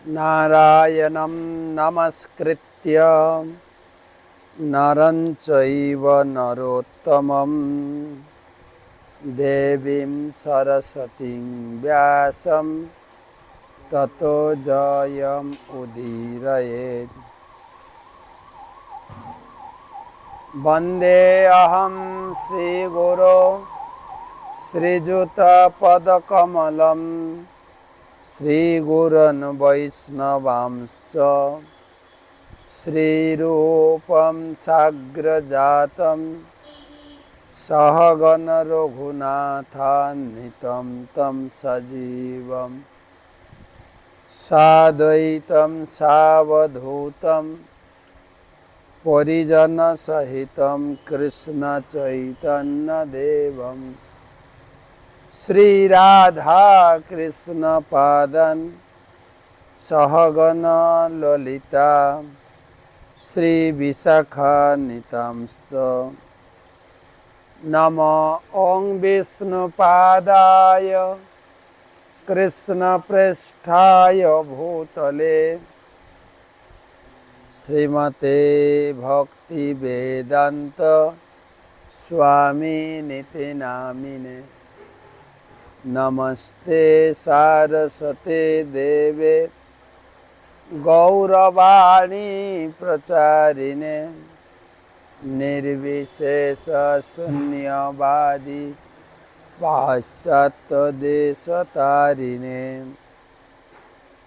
नारायणं नमस्कृत्य नरं चैव नरोत्तमं देवीं सरस्वतीं व्यासं ततो जयम् उदीरयेत्। वन्दे अहं श्रीगुरो श्रीयुतपदकमलं श्रीगुरन् वैष्णवांश्च श्रीरूपं साग्रजातं सहगण रघुनाथान्वितं तं सजीवं साद्वैतं सावधूतं परिजनसहितं कृष्णचैतन्यदेवं श्रीराधा कृष्णपादान् सहगण ललिता श्रीविशाखान्वितांश्च। नमो ॐ विष्णुपादाय कृष्णप्रेष्ठाय भूतले श्रीमते भक्तिवेदान्त स्वामिनिति नामिने। नमस्ते सारस्वते देवे गौरवाणी प्रचारिणे निर्विशेष शून्यवादी पाश्चात्यदेशतारिणे।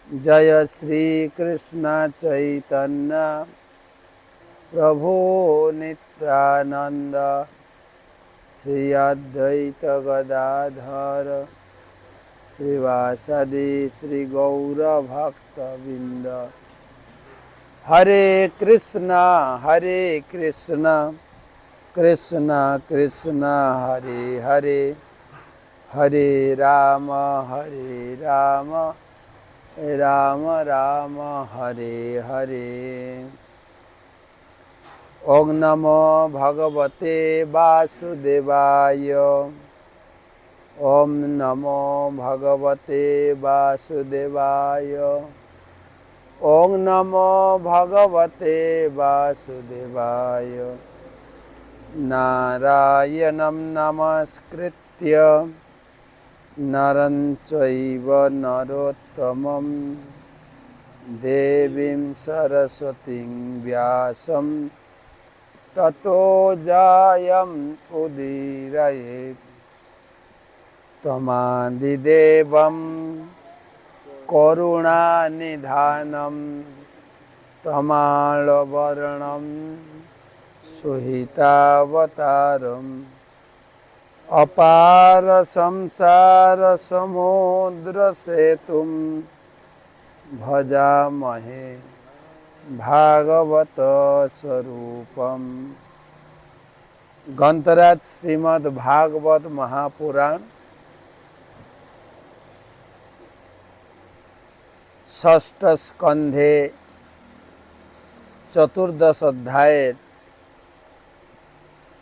जय श्री कृष्ण चैतन्य प्रभु नित्यानंद श्री अद्वैत गदाधर श्रीवासदि श्री गौर भक्तबिंद। हरे कृष्णा कृष्ण कृष्ण हरे हरे, हरे राम राम राम हरे हरे। ओम नमो भगवते वासुदेवाय। ओम नमो भगवते वासुदेवाय। ओम नमो भगवते वासुदेवाय। नारायणं नमस्कृत्य नरं चैव नरोत्तमं देवीं सरस्वतीं व्यासं ततो जयम् उदीरयेत्। त्वमादिदेवं करुणानिधानं तमालवर्णं सुहितावतारम् अपार संसार समुद्र सेतुं भजामहे भागवत स्वरूपम। ग्रंथराज श्रीमद् भागवत महापुराण षष्ठ स्कंधे चतुर्दश अध्याय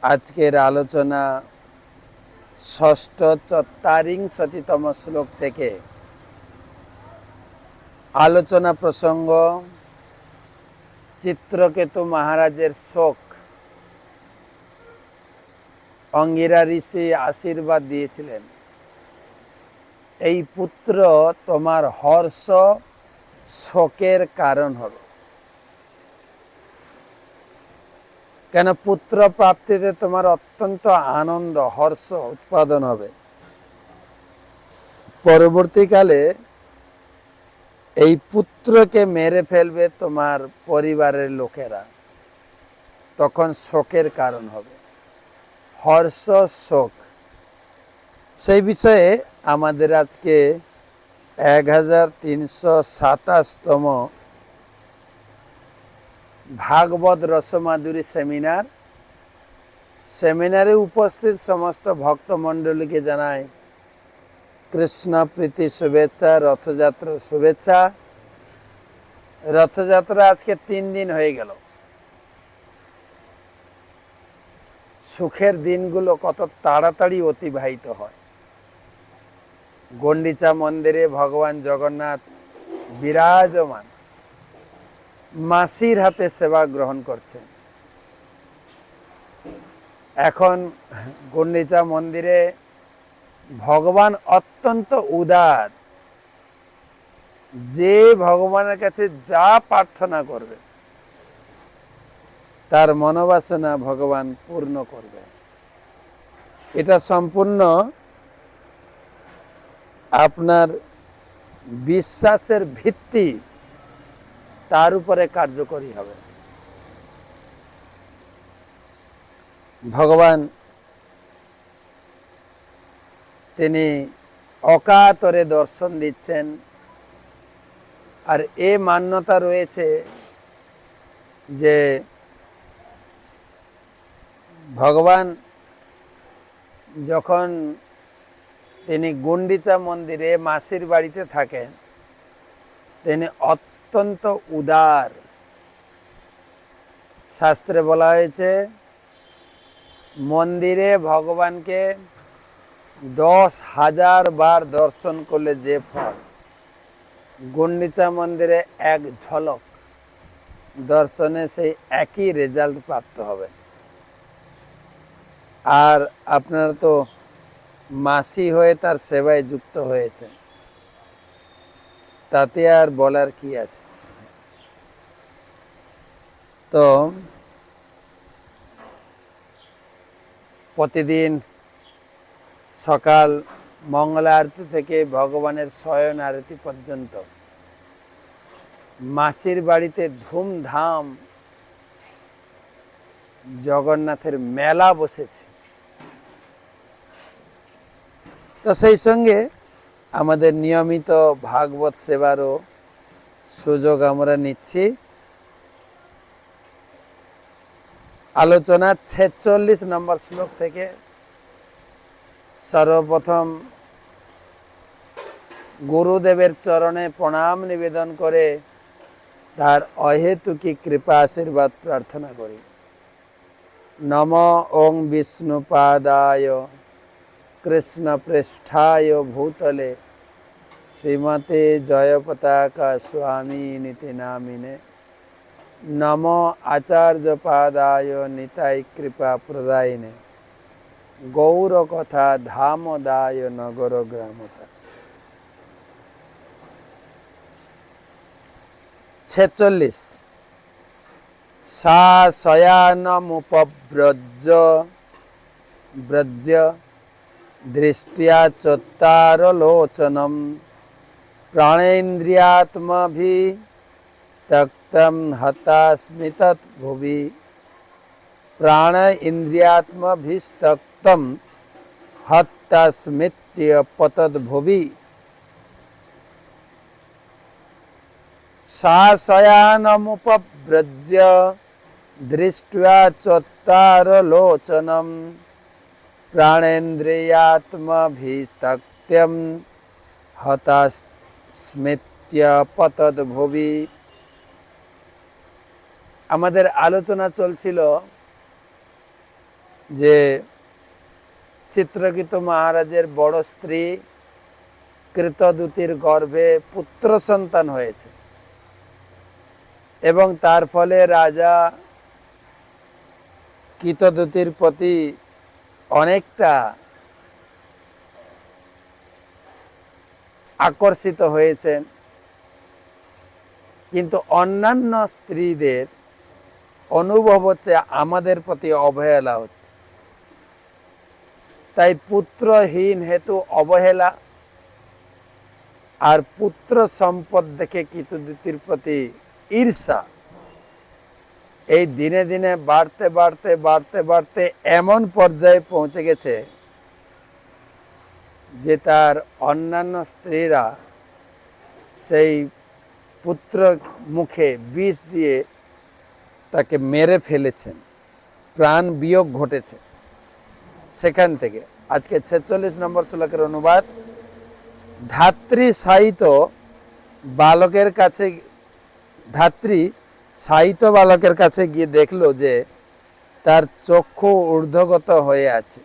आजकेर आलोचना षष्ठ ৪৪তম শ্লোক থেকে। आलोचना प्रसंग चित्रकेतु महाराजेर शोक। अंगिरा ऋषि आशीर्वाद दिएছিলেন, এই পুত্র তোমার হর্ষ শোকের কারণ হবে। কেন পুত্র প্রাপ্তিতে তোমার অত্যন্ত আনন্দ হর্ষ উৎপাদন হবে। পরবর্তীকালে এই পুত্রকে মেরে ফেলবে তোমার পরিবারের লোকেরা, তখন শোকের কারণ হবে। হর্ষ শোক, সেই বিষয়ে আমাদের আজকে ১৩২৭তম भागवत रसमाधुरी सेमिनारे उपस्थित समस्त भक्तमंडली के जानाय कृष्ण प्रीति शुभेच्छा, रथयात्रा शुभेच्छा। रथयात्रा आज के 3 दिन हो गेल। सुखेर दिनगुलो कत ताड़ाताड़ी अतिबाहित हय। गंडिचा मंदिरे भगवान जगन्नाथ বিরাজমান, মাসির হাতে সেবা গ্রহণ করছেন। এখন গুন্ডিচা মন্দিরে ভগবান অত্যন্ত উদার, যে ভগবানের কাছে যা প্রার্থনা করবে তার মনোবাসনা ভগবান পূর্ণ করবে। এটা সম্পূর্ণ আপনার বিশ্বাসের ভিত্তি, তার উপরে কার্যকরী হবে। ভগবান তিনি অকাতরে দর্শন দিচ্ছেন। আর এ মান্যতা রয়েছে যে ভগবান যখন তিনি গুন্ডিচা মন্দিরে মাসির বাড়িতে থাকেন, তিনি অত্যন্ত উদার। শাস্ত্রে বলা হয়েছে মন্দিরে ভগবানকে 10,000 বার দর্শন করলে যে ফল, গুন্ডিচা মন্দিরে এক ঝলক দর্শনে সেই একই রেজাল্ট প্রাপ্ত হবে। আর আপনারা তো মাসি হয়ে তার সেবায় যুক্ত হয়েছে, তাতে আর বলার কি আছে। তো প্রতিদিন সকাল মঙ্গল আরতি থেকে ভগবানের শয়ন আরতি পর্যন্ত মাসির বাড়িতে ধুমধাম জগন্নাথের মেলা বসেছে। তো সেই সঙ্গে আমাদের নিয়মিত ভাগবত সেবারও সুযোগ আমরা নিচ্ছি। আলোচনা 46 নম্বর শ্লোক থেকে সর্বপ্রথম গুরুদেবের চরণে প্রণাম নিবেদন করে তার অহেতুকি কৃপা আশীর্বাদ প্রার্থনা করি। নম ওং বিষ্ণুপাদায় কৃষ্ণ পৃষ্ঠায় ভূতলে শ্রীমতে জয়পতাকা স্বামী নীতি নামিনে নম আচার্য পাদায় নিতাই কৃপা প্রদায়িনে গৌর কথা ধামদায় নগর গ্রামতা। 46 সা শয়ানমুপব্রজ্য ব্রজ্য দৃষ্টিয়া চত্তারলোচনম প্রাণেন্দ্রিয়াত্মভিতক্তম হতাস্মিতৎ ভুবি প্রাণ ইন্দ্রিয়াত্মভিস্তক্তম হতাস্মিত্য পতদ ভুবি। সা শয়ানমুপব্রজ্য দৃष्ट्वा চত্তারলোচনম প্রাণেন্দ্রিয়াত্মভিতক্তম হতাস্মিত্য পতদ ভুবি। আমাদের আলোচনা চলছিল যে চিত্রকেতু মহারাজের বড় স্ত্রী কৃতদূতির গর্ভে পুত্র সন্তান হয়েছে এবং তার ফলে রাজা কৃতদূতির প্রতি অনেকটা আকর্ষিত হয়েছেন, কিন্তু অন্যান্য স্ত্রীদের অনুভব হচ্ছে আমাদের প্রতি অবহেলা হচ্ছে। তাই পুত্রহীন হেতু অবহেলা আর পুত্র সম্পদ দেখে কৃতদূতির প্রতি ঈর্ষা এই দিনে দিনে বাড়তে বাড়তে বাড়তে বাড়তে এমন পর্যায়ে পৌঁছে গেছে যে তার অন্যান্য স্ত্রীরা সেই পুত্র মুখে বিষ দিয়ে তাকে মেরে ফেলেছেন, প্রাণ বিয়োগ ঘটেছে। সেখান থেকে আজকে 46 নম্বর শ্লোকের অনুবাদ। ধাত্রী সাহিত বালকের কাছে ধাত্রী সাহিত বালকের কাছে গিয়ে দেখলো যে তার চক্ষু ঊর্ধ্বগত হয়ে আছে,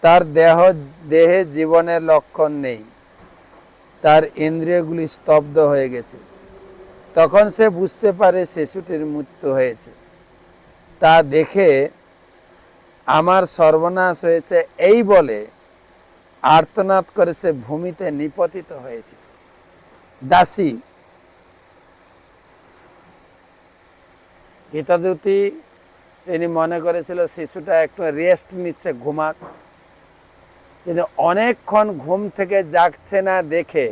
তার দেহে জীবনের লক্ষণ নেই, তার ইন্দ্রিয়গুলি স্তব্ধ হয়ে গেছে। তখন সে বুঝতে পারে শিশুটির মৃত্যু হয়েছে। তা দেখে আমার সর্বনাশ হয়েছে এই বলে আর্তনাদ করে সে ভূমিতে নিপতিত হয়েছে। দাসী গীতাদূতী তিনি মনে করেছিল শিশুটা একটু রেস্ট নিচ্ছে, ঘুমাক, কিন্তু অনেকক্ষণ ঘুম থেকে জাগছে না দেখে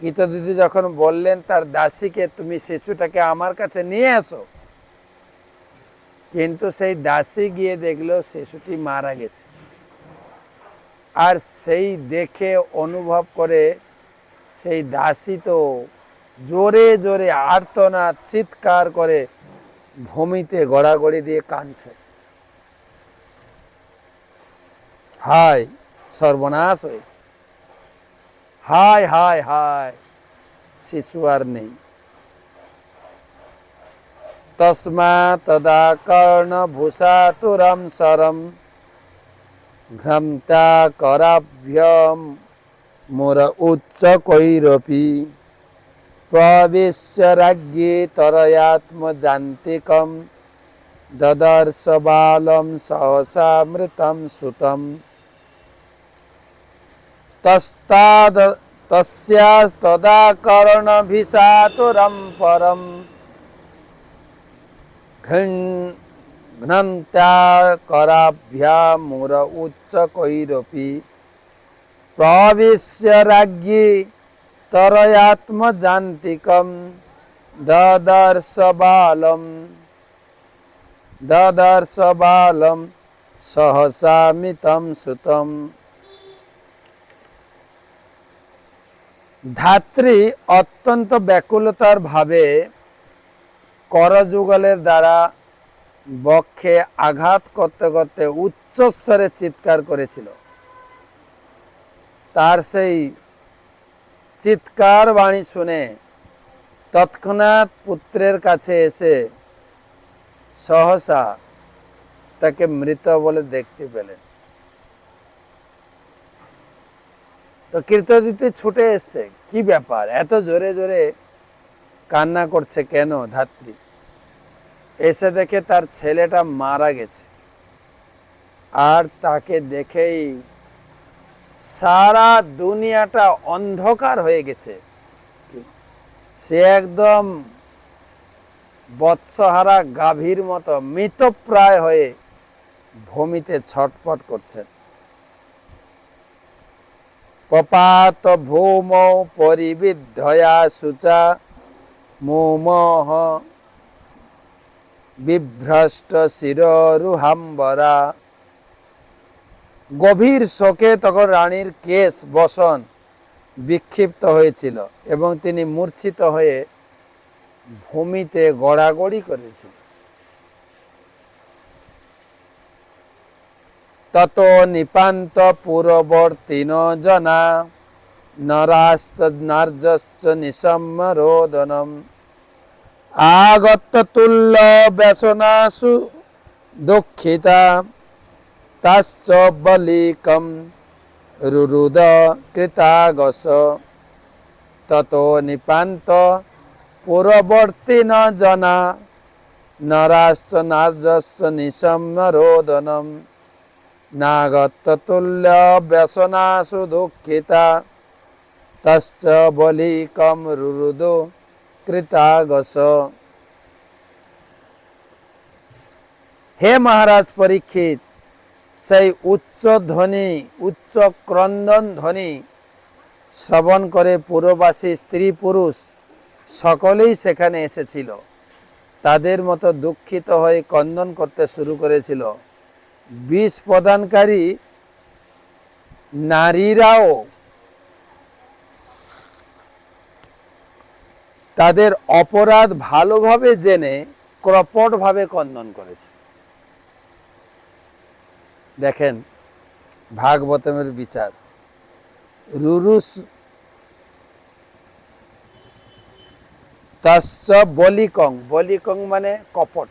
গীতাদূতী যখন বললেন তার দাসীকে, তুমি শিশুটাকে আমার কাছে নিয়ে আসো, কিন্তু সেই দাসী গিয়ে দেখলো শিশুটি মারা গেছে। আর সেই দেখে অনুভব করে সেই দাসী তো জোরে জোরে আর্তনাদ চিৎকার করে ভূমিতে গড়াগড়ি দিয়ে কাঁদছে। হায় সর্বনাশ হয়েছে, হায় হায় হায়, শিশু আর নেই। তস্মা তদা কর্ণ ভূষাতুরম সরম ঘ্রন্তা করাভ্যম মোর উচ্চ কৈরপি প্রবিশ্য রাজ্ঞে তরয়াত্ম জান্তিকম দদর্শ বালম সহসা মৃতম সুতম তস্যাস্তদা কর্ণভিষাতুরম পরম ঘ্নন্ত্যা করাভ্যাম মুর উচ্চ কৈরপি প্রবিশ্য রাজ্ঞে তরয়াত্ম জান্তিকম দদর্শ বালম সহসা মৃতম সুতম। ধাত্রী অত্যন্ত ব্যাকুলতার ভাবে করযুগলের দ্বারা বক্ষে আঘাত করতে করতে উচ্চস্বরে চিৎকার করেছিল। তার সেই চিৎকার বাণী শুনে তৎক্ষণাৎ পুত্রের কাছে এসে সহসা তাকে মৃত বলে দেখতে পেলেন। তো কীর্তদিতে ছুটে এসছে, কি ব্যাপার, এত জোরে জোরে কান্না করছে কেন ধাত্রী? এসে দেখে তার ছেলেটা মারা গেছে। আর তাকে দেখেই সারা দুনিয়াটা অন্ধকার হয়ে গেছে। সে একদম বৎসহারা গাভীর মতো মৃতপ্রায় হয়ে ভূমিতে ছটফট করছে। পপাত ভূমৌ পরিবিদ্ধয়া শুচা মুমোহ বিভ্রষ্ট শিররুহাম্বরা। গভীর শোকে তখন রানীর কেশ বসন বিক্ষিপ্ত হয়েছিল এবং তিনি মূর্ছিত হয়ে ভূমিতে গড়াগড়ি করেছিল। তত নিপান্ত পূর্ববর্তীন জনা নরাশ্চ নার্যশ্চ নিশম্য রোদনম আগত তুল্য ব্যসনাসু দুঃখিতা তাশ্চ বলিকম রুরুদ কৃতাগস। তত নিপান্ত পূর্ববর্তীন জনা নরাশ্চ নার্যশ্চ নিশম্য রোদনম নাগত তুল্য ব্যসনাসু দুঃখিতা তশ্চ বলিকম রুরুদ কৃতাগস। হে মহারাজ পরীক্ষিত, সেই উচ্চ ধ্বনি, উচ্চ ক্রন্দন ধ্বনি শ্রবণ করে পুরবাসী স্ত্রী পুরুষ সকলেই সেখানে এসেছিল। তাদের মতো দুঃখিত হয়ে ক্রন্দন করতে শুরু করেছিল। বিষ প্রদানকারী নারীরাও তাদের অপরাধ ভালোভাবে জেনে ক্রপটভাবে ক্রন্দন করেছে। দেখেন ভাগবতমের বিচার। রুরুস তস্য বলিকং, বলিকং মানে কপট,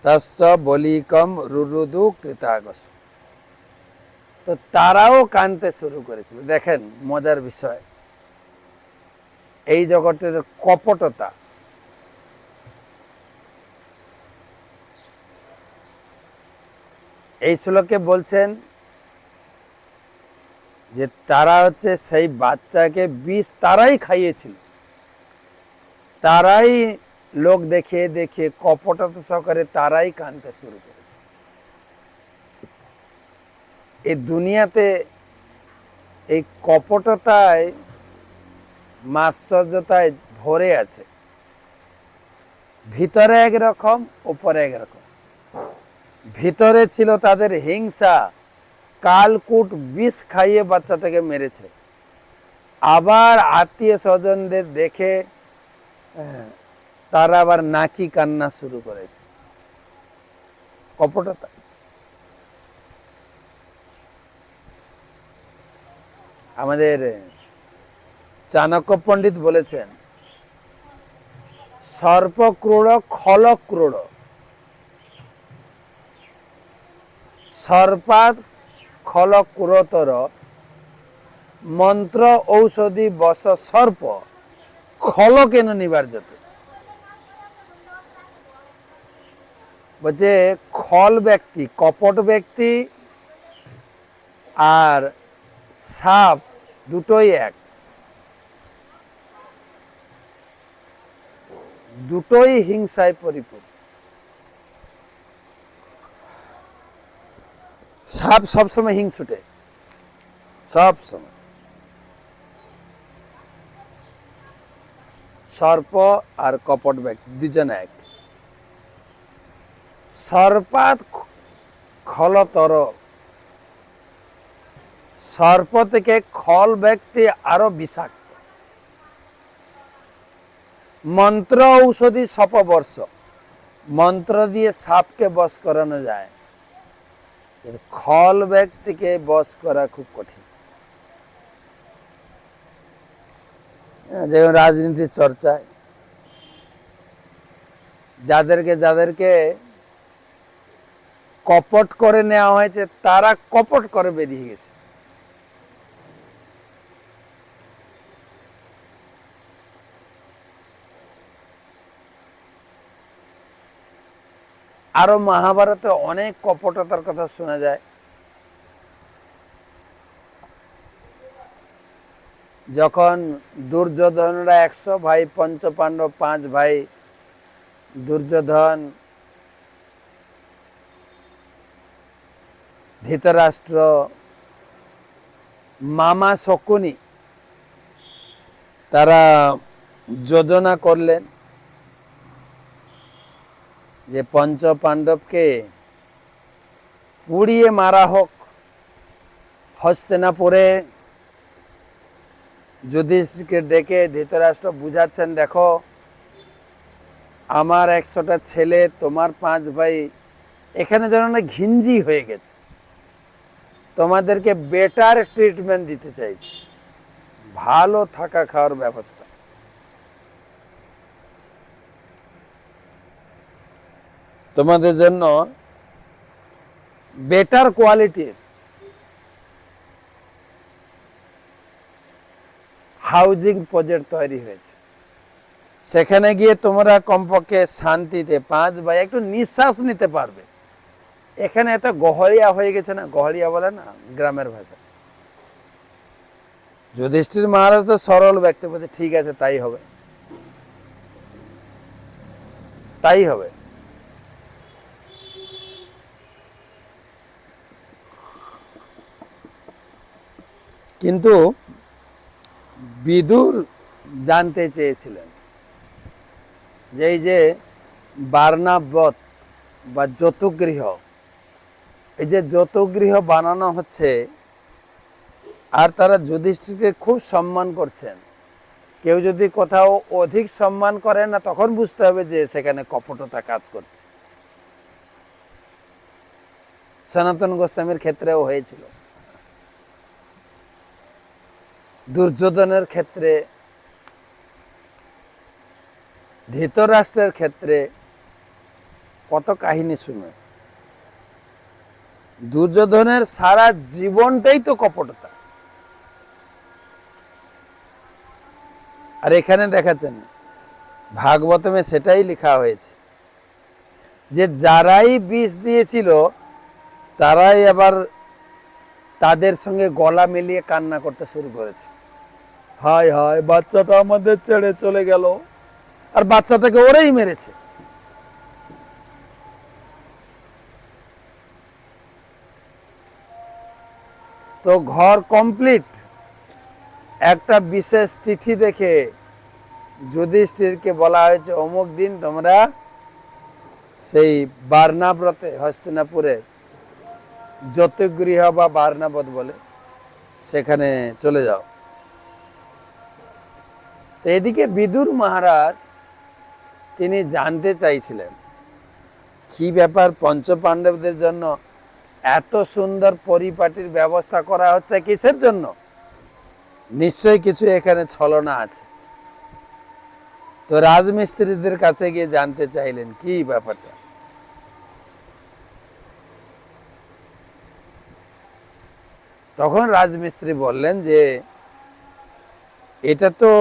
তস্য বলিকম রুরুদু কৃতাগস। তো তারাও কাঁদতে শুরু করেছিল। দেখেন মজার বিষয়, এই জগতের কপটতা। এই শ্লোকে বলছেন যে তারা হচ্ছে সেই বাচ্চাকে বিষ তারাই খাইয়েছিল, তারাই লোক দেখিয়ে দেখিয়ে কপটতা সহকারে তারাই কাঁদতে শুরু করেছে। এই দুনিয়াতে এই কপটতায় মাৎসর্যতায় ভরে আছে, ভিতরে একরকম উপরে একরকম। ভিতরে ছিল তাদের হিংসা, কালকুট বিষ খাইয়ে বাচ্চাটাকে মেরেছে, আবার আত্মীয় স্বজনদের দেখে তারা আবার নাকি কান্না শুরু করেছে। কপটতা। আমাদের চাণক্য পণ্ডিত বলেছেন, সর্প ক্রূঢ় খল ক্রূঢ়, সর্পাৎ খল ক্রূরতর, মন্ত্র ঔষধি বস সর্প খল কেন নিবার্যতে। বলছে খল ব্যক্তি, কপট ব্যক্তি আর সাপ দুটোই এক, দুটোই হিংসায় পরিপূর্ণ। সাপ সবসময় হিংসুটে, সব সময়। সর্প আর কপট ব্যক্তি দুজন এক। সর্পাৎ খলতর, সর্প থেকে খল ব্যক্তি আরো বিষাক্ত। মন্ত্র ঔষধি সপবর্ষ, মন্ত্র দিয়ে সাপকে বশ করানো যায়, খল ব্যক্তিকে বশ করা খুব কঠিন। যেমন রাজনীতির চর্চায় যাদেরকে কপট করে নেওয়া হয়েছে তারা কপট করে বেরিয়ে গেছে। আরো মহাভারতে অনেক কপটতার কথা শোনা যায়। যখন দুর্যোধনরা 100 ভাই, পঞ্চ পাণ্ডব 5 ভাই, দুর্যোধন, ধৃতরাষ্ট্র, মামা শকুনি, তারা যোজনা করলেন যে পঞ্চ পাণ্ডবকে পুড়িয়ে মারা হোক। হস্তিনাপুরে যুধিষ্ঠিরকে ডেকে ধৃতরাষ্ট্র বুঝাচ্ছেন, দেখো আমার 100টা ছেলে, তোমার 5 ভাই এখানে যেন না ঘিঞ্জি হয়ে গেছে, তোমাদেরকে বেটার ট্রিটমেন্ট দিতে চাইছি, ভালো থাকা খাওয়ার ব্যবস্থা। তোমাদের জন্য বেটার কোয়ালিটির হাউজিং প্রজেক্ট তৈরি হয়েছে, সেখানে গিয়ে তোমরা কমপক্ষে শান্তিতে 5 ভাই একটু নিঃশ্বাস নিতে পারবে। এখানে এত গহলিয়া হয়ে গেছে না, গহলিয়া বলে না গ্রামের ভাষা। যুধিষ্ঠির মহারাজ তো সরল ব্যক্তি, বলছে ঠিক আছে তাই হবে, তাই হবে। কিন্তু বিদুর জানতে চেয়েছিলেন যে এই যে বার্নাবত বা যৌতুগৃহ, এই যে যৌতুগৃহ বানানো হচ্ছে আর তারা যুধিষ্ঠিরকে খুব সম্মান করছেন, কেউ যদি কোথাও অধিক সম্মান করে না তখন বুঝতে হবে যে সেখানে কপটতা কাজ করছে। সনাতন গোস্বামীর ক্ষেত্রেও হয়েছিল, দুর্যোধনের ক্ষেত্রে, ধৃতরাষ্ট্রের ক্ষেত্রে কত কাহিনী শুনে। দুর্যোধনের সারা জীবনটাই তো কপটতা। আর এখানে দেখাচ্ছেন ভাগবতমে সেটাই লেখা হয়েছে যে যারাই বিষ দিয়েছিল তারাই আবার তাদের সঙ্গে গলা মিলিয়ে কান্না করতে শুরু করেছে, হায় হায় বাচ্চাটা আমাদের ছেড়ে চলে গেল। আর বাচ্চাটাকে ওরাই মেরেছে। তো ঘর কমপ্লিট। একটা বিশেষ তিথি দেখে যুধিষ্ঠিরকে বলা হয়েছে অমুক দিন তোমরা সেই বারনাব্রতে হস্তিনাপুরে জ্যোতিগৃহ বা বারনাবত বলে সেখানে চলে যাও। তো এদিকে বিদুর মহারাজ তিনি জানতে চাইছিলেন কি ব্যাপার, পঞ্চপাণ্ডবদের জন্য এত সুন্দর পরিপাটির ব্যবস্থা করা হচ্ছে কিসের জন্য? নিশ্চয়ই কিছু এখানে ছলনা আছে। তো রাজমিস্ত্রিদের কাছে গিয়ে জানতে চাইলেন কি ব্যাপারটা। তখন রাজমিস্ত্রি বললেন যে এটা তো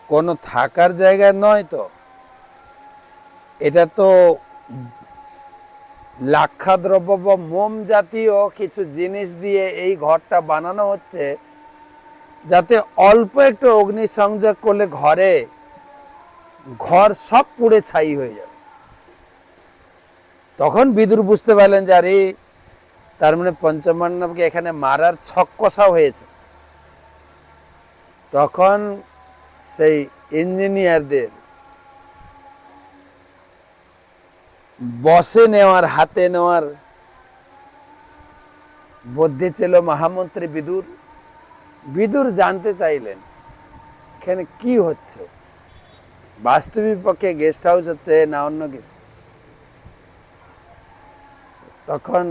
কোনো থাকার জায়গা নয়, তো এটা তো লাক্ষাদ্রব্য বা মোম জাতীয় কিছু জিনিস দিয়ে এই ঘরটা বানানো হচ্ছে যাতে অল্প একটু অগ্নি সংযোগ করলে ঘর সব পুড়ে ছাই হয়ে যাবে। তখন বিদুর বুঝতে পারলেন যে আরে তার মানে পঞ্চপাণ্ডবকে এখানে মারার ছক কষা হয়েছে। তখন সেই ইঞ্জিনিয়ারদের বসে নেওয়ার হাতে নেওয়ার বুদ্ধি ছিল মহামন্ত্রী বিদুর। বিদুর জানতে চাইলেন এখানে কি হচ্ছে, বাস্তবিক পক্ষে গেস্ট হাউস হচ্ছে না অন্য কিছু। তখন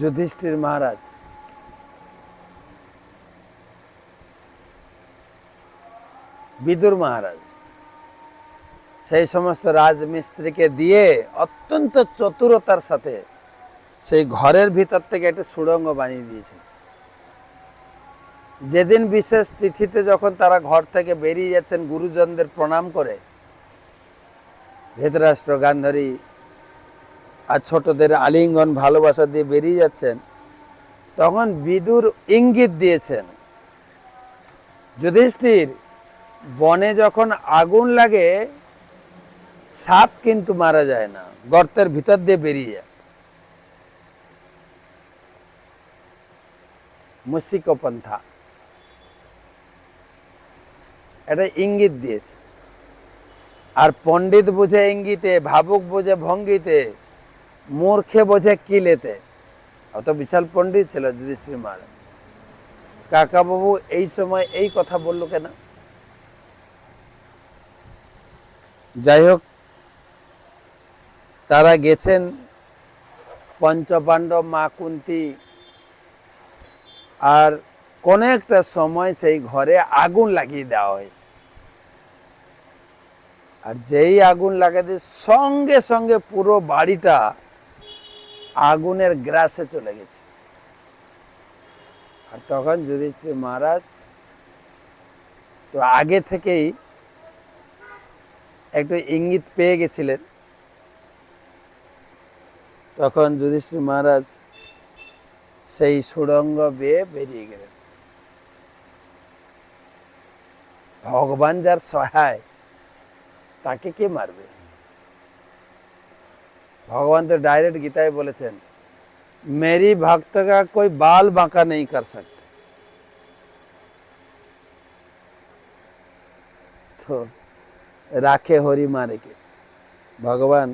যুধিষ্ঠির মহারাজ বিদুর মহারাজ সেই সমস্ত রাজমিস্ত্রিকে দিয়ে অত্যন্ত চতুরতার সাথে সেই ঘরের ভিতর থেকে একটা সুড়ঙ্গ বানিয়ে দিয়েছেন। যেদিন বিশেষ তিথিতে যখন তারা ঘর থেকে বেরিয়ে যাচ্ছেন গুরুজনদের প্রণাম করে, ধৃতরাষ্ট্র গান্ধারী আর ছোটদের আলিঙ্গন ভালোবাসা দিয়ে বেরিয়ে যাচ্ছেন, তখন বিদুর ইঙ্গিত দিয়েছেন যুধিষ্ঠির বনে যখন আগুন লাগে সাপ কিন্তু মারা যায় না, গর্তের ভিতর দিয়ে বেরিয়ে যায়, মুসিকপন্থা। এটা ইঙ্গিত দিয়েছে। আর পণ্ডিত বোঝে ইঙ্গিতে, ভাবুক বোঝে ভঙ্গিতে, মূর্খে বোঝে কিলেতে। অত বিশাল পণ্ডিত ছিল যুধিষ্ঠির মহারাজ। কাকাবাবু এই সময় এই কথা বলল কেন? যাই হোক, তারা গেছেন পঞ্চপাণ্ডব, মা কুন্তী, আর কোন একটা সময় সেই ঘরে আগুন লাগিয়ে দেওয়া হয়েছে। আর যেই আগুন লাগাতে সঙ্গে সঙ্গে পুরো বাড়িটা আগুনের গ্রাসে চলে গেছে। আর তখন যুধিষ্ঠির মহারাজ তো আগে থেকেই একটু ইঙ্গিত পেয়ে গেছিলেন। তখন যুধিষ্ঠির মহারাজ সেই সুড়ঙ্গ বেয়ে বেরিয়ে গেলেন। ভগবান যার সহায় তাকে কে মারবে? भगवान तो डायरेक्ट गीता में बोलेছেন मेरी भक्त का कोई बाल बांका नहीं कर सकते। तो राखे हरि मारे के भगवान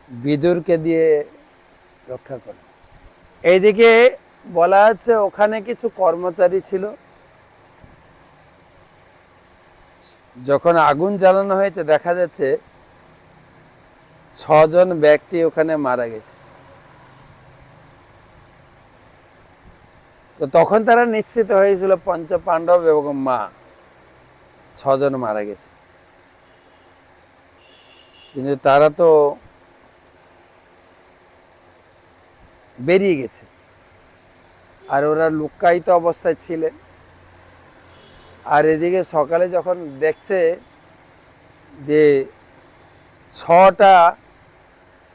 বিদুরকে দিয়ে রক্ষা করে। এইদিকে বলা আছে ওখানে কিছু কর্মচারী ছিল, যখন আগুন জ্বালানো হয়েছে দেখা যাচ্ছে 6 জন ব্যক্তি ওখানে মারা গেছে। তো তখন তারা নিশ্চিত হয়েছিল পঞ্চপাণ্ডব এবং মা 6 জন মারা গেছে। কিন্তু তারা তো বেরিয়ে গেছে, আর ওরা লুক্কায়িত অবস্থায় ছিলেন। আর এদিকে সকালে যখন দেখছে যে 6টা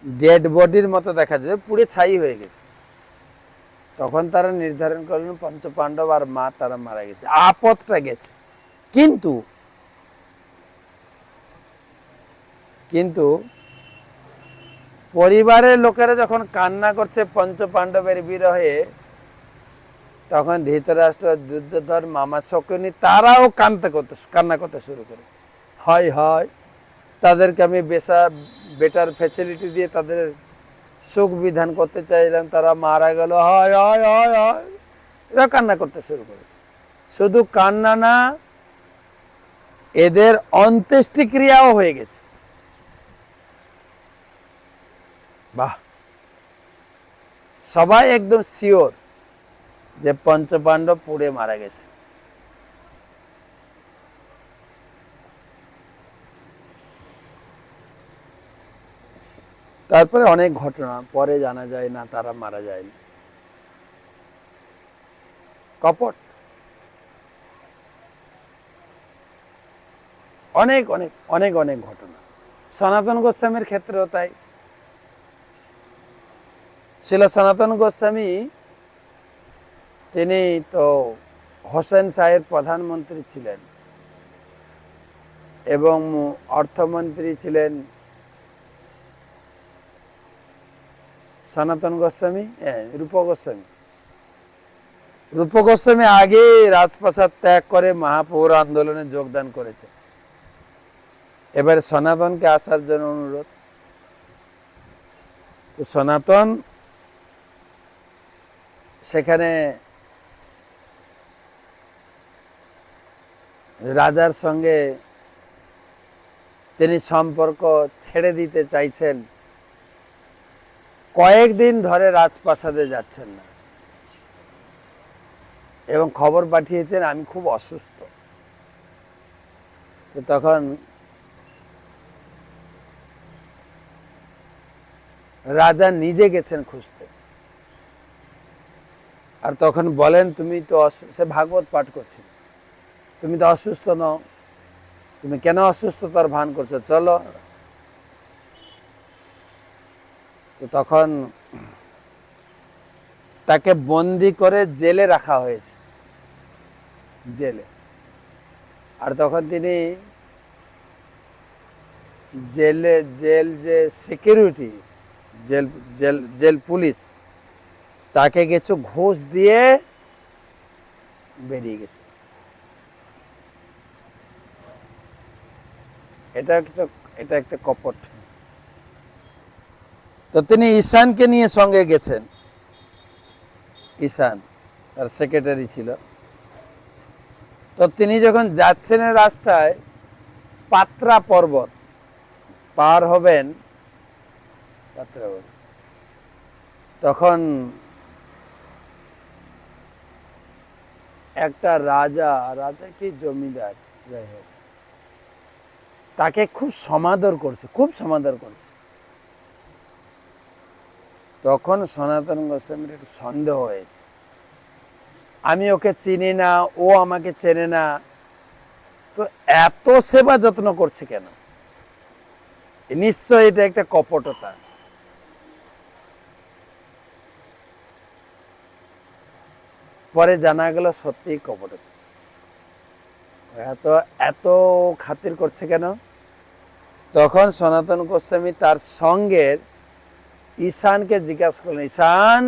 ডেড বডির মতো দেখা যায়, পুড়ে ছাই হয়ে গেছে, তখন তারা নির্ধারণ করলেন পঞ্চপাণ্ডব আর মা তারা মারা গেছে, আপদটা গেছে। কিন্তু কিন্তু পরিবারের লোকেরা যখন কান্না করছে পঞ্চপাণ্ডবের বিরহে, তখন ধৃতরাষ্ট্র, দুর্যোধন, মামা শকুনি তারাও কান্না করতে শুরু করে, হয় হয় তাদেরকে আমি বেটার ফ্যাসিলিটি দিয়ে তাদের সুখ বিধান করতে চাইলাম, তারা মারা গেল, হয় হয় হয় হয়, এরা কান্না করতে শুরু করেছে। শুধু কান্না না, এদের অন্ত্যেষ্টিক্রিয়াও হয়ে গেছে। বাহ, সবাই একদম শিওর যে পঞ্চপাণ্ডব পুড়ে মারা গেছে। তারপরে অনেক ঘটনা পরে জানা যায় না তারা মারা যায়নি, কপট, অনেক অনেক অনেক অনেক ঘটনা। সনাতন গোস্বামীর ক্ষেত্রেও তাই ছিল। সনাতন গোস্বামী তিনি তো হোসেন শাহের প্রধানমন্ত্রী ছিলেন এবং অর্থমন্ত্রী ছিলেন সনাতন গোস্বামী, রূপ গোস্বামী। রূপ গোস্বামী আগে রাজপ্রাসাদ ত্যাগ করে মহাপৌর আন্দোলনে যোগদান করেছে। এবারে সনাতনকে আসার জন্য অনুরোধ, তো সনাতন সেখানে রাজার সঙ্গে তিনি সম্পর্ক ছেড়ে দিতে চাইছেন, কয়েকদিন ধরে রাজপ্রাসাদে যাচ্ছেন না এবং খবর পাঠিয়েছেন আমি খুব অসুস্থ। তো তখন রাজা নিজে গেছেন খুঁজতে, আর তখন বলেন তুমি তো সে ভাগবত পাঠ করছিল, তুমি তো অসুস্থ নও, তুমি কেন অসুস্থতার ভান করছো, চলো। তো তখন তাকে বন্দি করে জেলে রাখা হয়েছে, জেলে। আর তখন তিনি জেল যে সিকিউরিটি, জেল পুলিশ, তাকে কিছু ঘুষ দিয়ে বেরিয়ে গেছে। এটা একটা কপট। তো তিনি ঈশানকে নিয়ে সঙ্গে গেছেন, ঈশান তার সেক্রেটারি ছিল। তো তিনি যখন যাচ্ছেন রাস্তায়, পাত্রা পর্বত পার হবেন, তখন একটা রাজা কি জমিদার যাই হোক, তাকে খুব সমাদর করছে, খুব সমাদর করছে। তখন সনাতন গোস্বামীর একটু সন্দেহ হয়েছে, আমি ওকে চিনি না, ও আমাকে চেনে না, তো এত সেবা যত্ন করছে কেন, নিশ্চয় এটা একটা কপটতা। পরে জানা গেল সত্যি কপটতা। এত খাতির করছে কেন? তখন সনাতন গোস্বামী তার সঙ্গের ঈশানকে জিজ্ঞাসা করলেন, ঈশান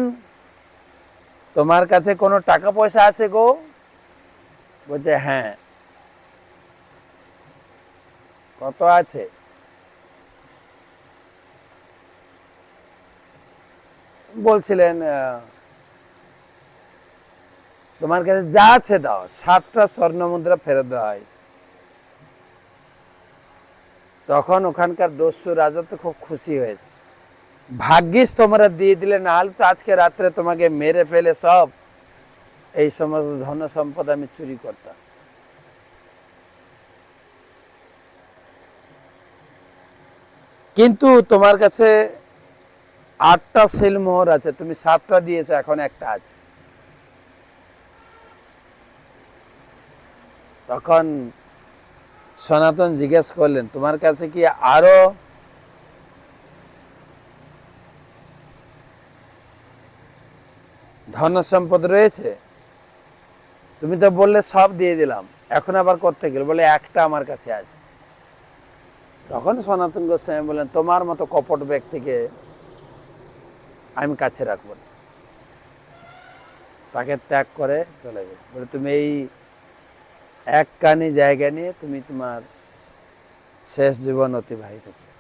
তোমার কাছে কোনো টাকা পয়সা আছে গো? বলছে হ্যাঁ। কত আছে? বলছিলেন তোমার কাছে যা আছে দাও। 7টা স্বর্ণ মুদ্রা ফেরত দেওয়া হয়েছে। তখন ওখানকার দস্যু রাজা তো খুব খুশি হয়েছে, ভাগ্যিস তোমরা দিয়ে দিলে, না হলে তো আজকে রাত্রে তোমাকে মেরে ফেলে সব এই সমস্ত ধন সম্পদ আমি চুরি করতাম। কিন্তু তোমার কাছে 8টা সিলমোহর আছে, তুমি 7টা দিয়েছো, এখন একটা আছে। তখন সনাতন জিজ্ঞেস করলেন, তোমার কাছে কি আরো ধন সম্পদ রয়েছে? তুমি তো বললে সব দিয়ে দিলাম, এখন আবার করতে গেলে বলে একটা আমার কাছে আছে। তখন সনাতন গোস্বামী বললেন, তোমার মতো কপট ব্যক্তিকে আমি কাছে রাখবো না। তাকে ত্যাগ করে চলে গেল। বলে তুমি এই এক কানি জায়গা নিয়ে তুমি তোমার শেষ জীবন অতিবাহিত করো।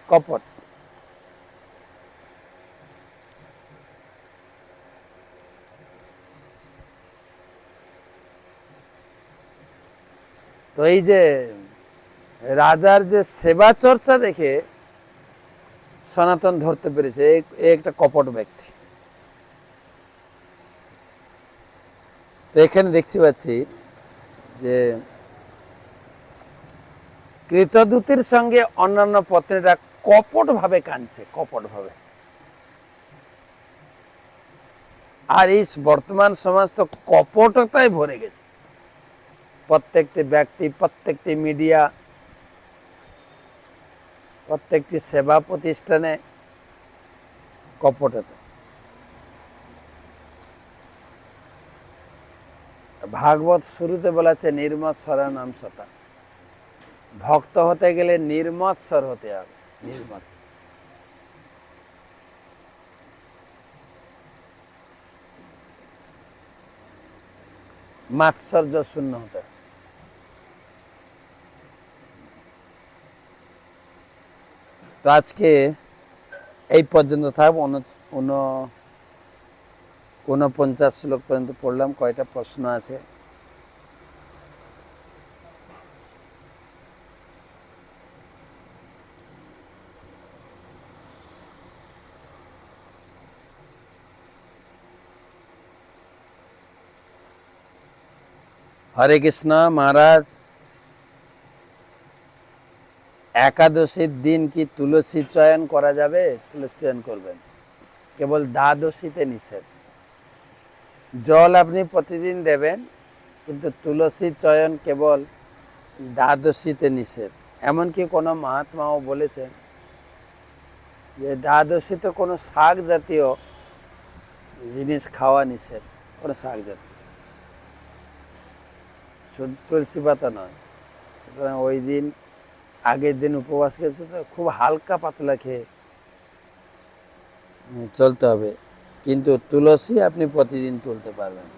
কপট। তো এই যে রাজার যে সেবা চর্চা দেখে সনাতন ধরতে পেরেছে এই একটা কপট ব্যক্তি। তো এখানে দেখতে পাচ্ছি যে কৃতদূতের সঙ্গে অন্যান্য পত্নীরা কপট ভাবে কাঁদছে, কপট ভাবে। আর এই বর্তমান সমাজ তো কপটতায় ভরে গেছে। প্রত্যেকটি ব্যক্তি, প্রত্যেকটি মিডিয়া, প্রত্যেকটি সেবা প্রতিষ্ঠানে কপটতা। ভাগবত শুরুতে বলা আছে নির্মৎসরা নাম সতা। ভক্ত হতে গেলে নির্মৎসর হতে হবে, নির্মৎসর। মাৎসর্য শূন্য হতে হবে। তো আজকে এই পর্যন্ত থাকবো। 49 শ্লোক পর্যন্ত পড়লাম। কয়টা প্রশ্ন আছে? হরে কৃষ্ণ। মহারাজ, একাদশীর দিন কি তুলসী চয়ন করা যাবে? তুলসী চয়ন করবেন, কেবল দ্বাদশীতে নিষেধ। জল আপনি প্রতিদিন দেবেন, কিন্তু তুলসী চয়ন কেবল দ্বাদশীতে নিষেধ। এমনকি কোনো মহাত্মাও বলেছেন যে দ্বাদশীতে কোনো শাক জাতীয় জিনিস খাওয়া নিষেধ, কোনো শাক জাতীয়, শুধু তুলসী পাতা নয়। সুতরাং ওই দিন আগের দিন উপবাস করেছে, তো খুব হালকা পাতলা খেয়ে চলতে হবে, কিন্তু তুলসী আপনি প্রতিদিন তুলতে পারবেন।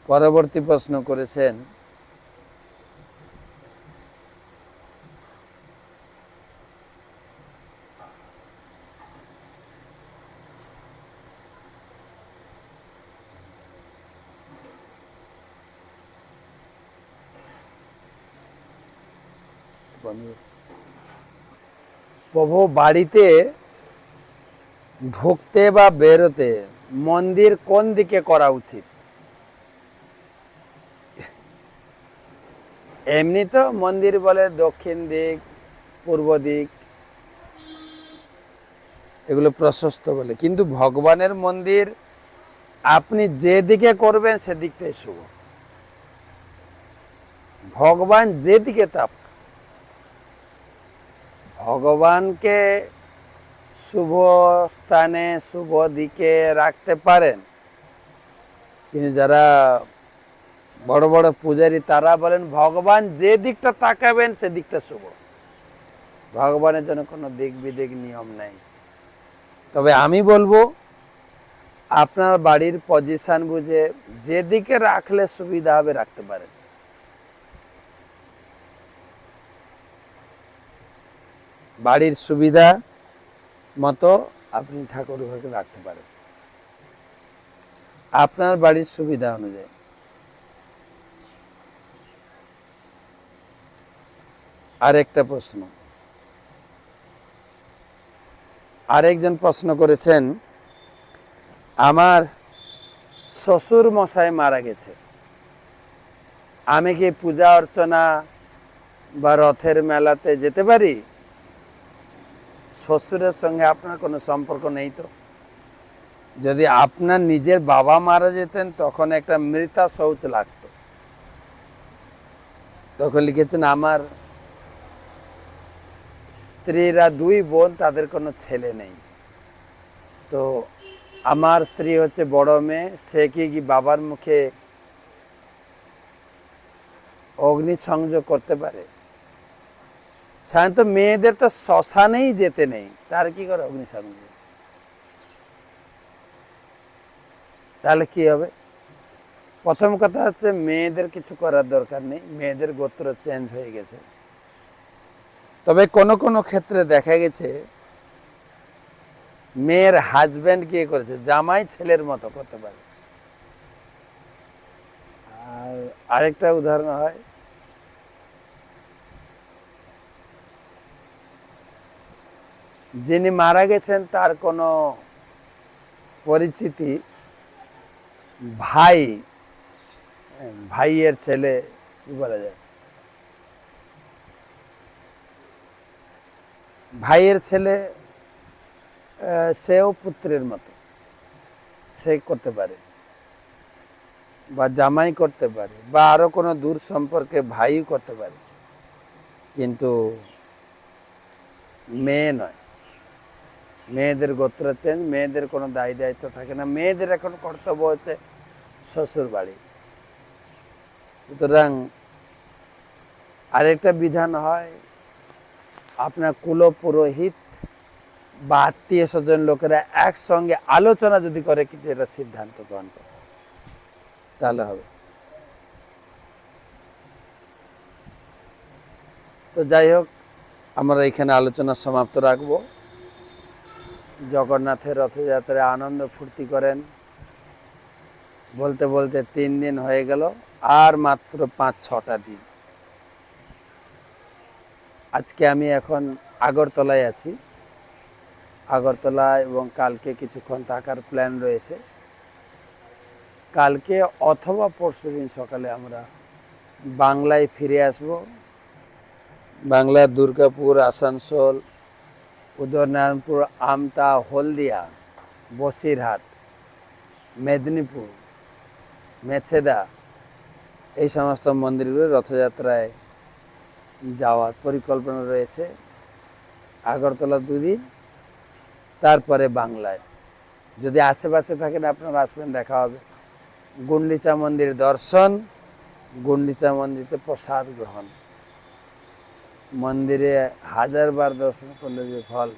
পরবর্তী প্রশ্ন করেছেন, প্রভু বাড়িতে ঢুকতে বা বেরোতে মন্দির কোন দিকে করা উচিত? এমনি তো মন্দির বলে দক্ষিণ দিক, পূর্ব দিক, এগুলো প্রশস্ত বলে, কিন্তু ভগবানের মন্দির আপনি যে দিকে করবেন সেদিকটাই শুভ। ভগবান যেদিকে তাপ, ভগবানকে শুভ স্থানে শুভ দিকে রাখতে পারেন, কিন্তু যারা বড় বড় পূজারী তারা বলেন ভগবান যে দিকটা তাকাবেন সেদিকটা শুভ। ভগবানের জন্য কোনো দিক বিদিক নিয়ম নাই। তবে আমি বলবো আপনার বাড়ির পজিশন বুঝে যেদিকে রাখলে সুবিধা হবে রাখতে পারেন। বাড়ির সুবিধা মতো আপনি ঠাকুর ঘরকে রাখতে পারেন। আপনার বাড়ির সুবিধা অনুযায়ী। আরেকটা প্রশ্ন, আরেকজন প্রশ্ন করেছেন, আমার শ্বশুর মশাই মারা গেছে, আমি কি পূজা অর্চনা বা রথের মেলাতে যেতে পারি? শ্বশুরের সঙ্গে আপনার কোনো সম্পর্ক নেই তো? যদি আপনার নিজের বাবা মারা যেতেন তখন একটা মৃতা শৌচ লাগতো, তখন লিখেছেন আমার স্ত্রীরা 2 বোন, তাদের কোনো ছেলে নেই, তো আমার স্ত্রী হচ্ছে বড় মেয়ে, সে কি বাবার মুখে অগ্নি সংযোগ করতে পারে? সাধারণত মেয়েদের তো শ্মশানেই যেতে নেই, তার কি করে অগ্নি সংযোগ? তাহলে কি হবে? প্রথম কথা হচ্ছে মেয়েদের কিছু করার দরকার নেই, মেয়েদের গোত্র চেঞ্জ হয়ে গেছে। তবে কোনো কোনো ক্ষেত্রে দেখা গেছে মেয়ের হাজব্যান্ড কি করেছে, জামাই ছেলের মতো করতে পারে। আর আরেকটা উদাহরণ হয়, যিনি মারা গেছেন তার কোনো পরিচিতি ভাই, ভাইয়ের ছেলে, কি বলা যায়, ভাইয়ের ছেলে, সেও পুত্রের মতো, সে করতে পারে, বা জামাই করতে পারে, বা আরো কোনো দূর সম্পর্কে ভাই করতে পারে, কিন্তু মেয়ে নয়। মেয়েদের গোত্র চেঞ্জ, মেয়েদের কোনো দায়ী দায়িত্ব থাকে না, মেয়েদের এখন কর্তব্য হচ্ছে শ্বশুর বাড়ি। সুতরাং আরেকটা বিধান হয়, আপনার কুল পুরোহিত বা আত্মীয় স্বজন লোকেরা একসঙ্গে আলোচনা যদি করে কিন্তু এটা সিদ্ধান্ত গ্রহণ করে, তাহলে হবে। তো যাই হোক, আমরা এখানে আলোচনা সমাপ্ত রাখবো। জগন্নাথের রথযাত্রায় আনন্দ ফুর্তি করেন। বলতে বলতে 3 দিন হয়ে গেল, আর মাত্র 5-6টা দিন। আজকে আমি এখন আগরতলায় আছি, আগরতলায়, এবং কালকে কিছুক্ষণ থাকার প্ল্যান রয়েছে। কালকে অথবা পরশুদিন সকালে আমরা বাংলায় ফিরে আসব। বাংলার দুর্গাপুর, আসানসোল, উদয়নারায়ণপুর, আমতা, হলদিয়া, বসিরহাট, মেদিনীপুর, মেছেদা, এই সমস্ত মন্দিরগুলো রথযাত্রায় যাওয়ার পরিকল্পনা রয়েছে। আগরতলা 2 দিন, তারপরে বাংলায়। যদি আশেপাশে থাকেন আপনারা আসবেন, দেখা হবে। গুন্ডিচা মন্দির দর্শন, গুন্ডিচা মন্দিরে প্রসাদ গ্রহণ, মন্দিরে 1000 বার দর্শন করলে যে ফল,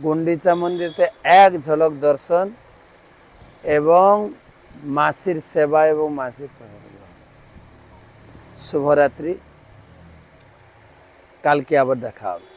গুন্ডিচা মন্দিরতে 1 ঝলক দর্শন এবং মাসির সেবা এবং মাসির প্রসাদ গ্রহণ। শুভরাত্রি, কালকে আবার দেখা হবে।